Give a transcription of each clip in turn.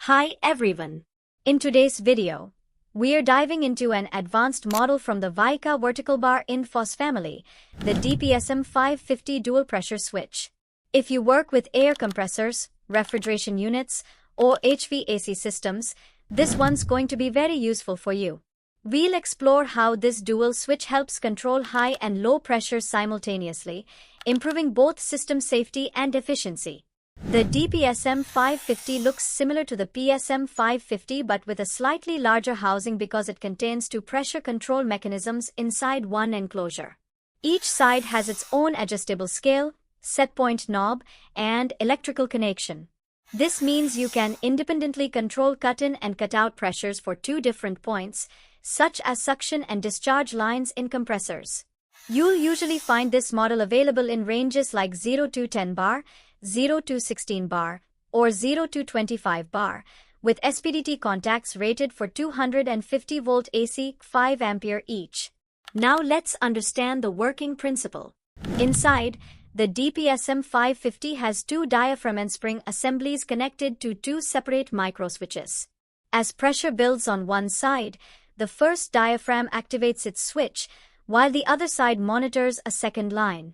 Hi everyone. In today's video, we are diving into an advanced model from the WIKA vertical bar Indfoss family, the DPSM-550 dual pressure switch. If you work with air compressors, refrigeration units, or HVAC systems, this one's going to be very useful for you. We'll explore how this dual switch helps control high and low pressure simultaneously, improving both system safety and efficiency. The DPSM-550 looks similar to the PSM-550 but with a slightly larger housing because it contains two pressure control mechanisms inside one enclosure. Each side has its own adjustable scale, set point knob, and electrical connection. This means you can independently control cut-in and cut-out pressures for two different points, such as suction and discharge lines in compressors. You'll usually find this model available in ranges like 0 to 10 bar, 0 to 16 bar, or 0 to 25 bar, with SPDT contacts rated for 250 volt AC, 5 ampere each. Now let's understand the working principle. Inside, the DPSM-550 has two diaphragm and spring assemblies connected to two separate microswitches. As pressure builds on one side, the first diaphragm activates its switch, while the other side monitors a second line.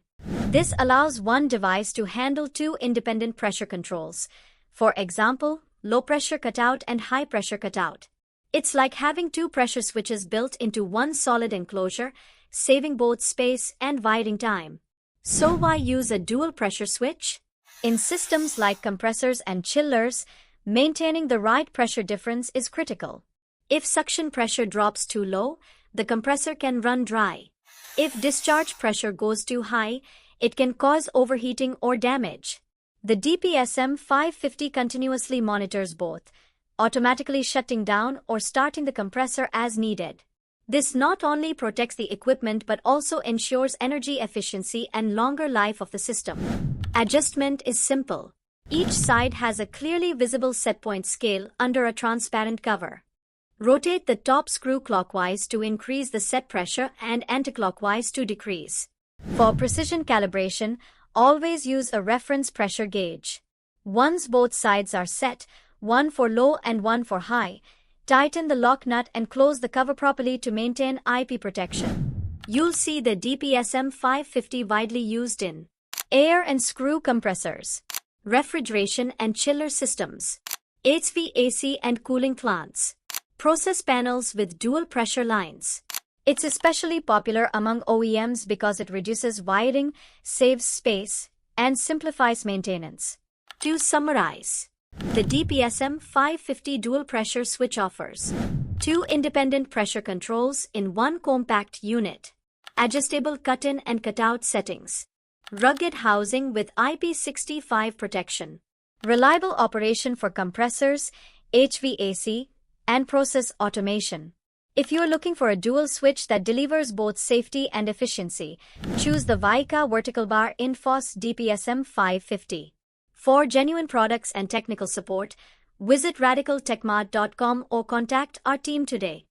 This allows one device to handle two independent pressure controls, for example, low pressure cutout and high pressure cutout. It's like having two pressure switches built into one solid enclosure, saving both space and wiring time. So why use a dual pressure switch? In systems like compressors and chillers, maintaining the right pressure difference is critical. If suction pressure drops too low, the compressor can run dry. If discharge pressure goes too high, it can cause overheating or damage. The DPSM-550 continuously monitors both, automatically shutting down or starting the compressor as needed. This not only protects the equipment but also ensures energy efficiency and longer life of the system. Adjustment is simple. Each side has a clearly visible setpoint scale under a transparent cover. Rotate the top screw clockwise to increase the set pressure and anticlockwise to decrease. For precision calibration, always use a reference pressure gauge. Once both sides are set, one for low and one for high, tighten the lock nut and close the cover properly to maintain IP protection. You'll see the DPSM-550 widely used in air and screw compressors, refrigeration and chiller systems, HVAC and cooling plants, process panels with dual pressure lines. It's especially popular among OEMs because it reduces wiring, saves space, and simplifies maintenance. To summarize, the DPSM-550 dual pressure switch offers two independent pressure controls in one compact unit, adjustable cut-in and cut-out settings, rugged housing with IP65 protection, reliable operation for compressors, HVAC, and process automation. If you're looking for a dual switch that delivers both safety and efficiency, choose the WIKA vertical bar Indfoss DPSM-550. For genuine products and technical support, visit radicaltechmart.com or contact our team today.